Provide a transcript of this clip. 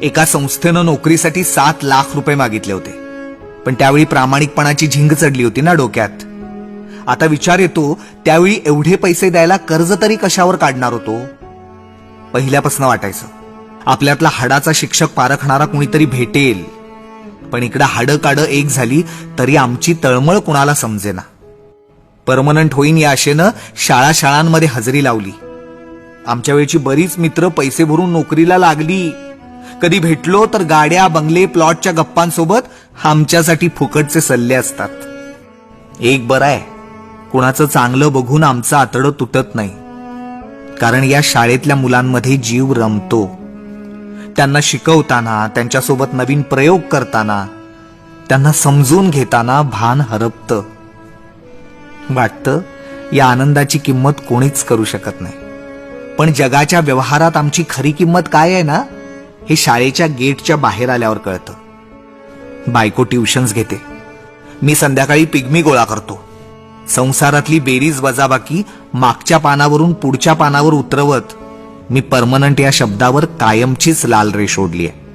एका संस्थेनं नोकरीसाठी 7 लाख रुपये मागितले होते, पण त्यावेळी प्रामाणिकपणाची झिंग चढली होती ना डोक्यात. आता विचार येतो, त्यावेळी एवढे पैसे द्यायला कर्ज तरी कशावर काढणार होतो. पहिल्यापासून वाटायचं आपल्यातला हाडाचा शिक्षक पारखणारा कुणीतरी भेटेल, पण इकडं हाडं काडं एक झाली तरी आमची तळमळ कुणाला समजेना. परमनंट होईन या आशेनं शाळांमध्ये हजेरी लावली. आमच्या वेळची बरीच मित्र पैसे भरून नोकरीला लागली. कधी भेटलो तर गाड्या, बंगले, प्लॉटच्या गप्पांसोबत आमच्यासाठी फुकटचे सल्ले असतात. एक बरं आहे, कुणाचं चांगलं बघून आमचं आतडं तुटत नाही, कारण या शाळेतल्या मुलांमध्ये जीव रमतो. त्यांना शिकवताना, त्यांच्यासोबत नवीन प्रयोग करताना, त्यांना समजून घेताना भान हरपतं. वाटतं या आनंदाची किंमत कोणीच करू शकत नाही. पण जगाच्या व्यवहारात आमची खरी किंमत काय आहे ना, हे शाळेच्या गेटच्या बाहेर आल्यावर कळतं. बायको ट्युशन्स घेते, मी संध्याकाळी पिग्मी गोळा करतो. संसारातली बेरीज वजाबाकी मागच्या पानावरून पुढच्या पानावर उतरवत मी परमनंट या शब्दावर कायमचीच लाल रेष ओढली आहे.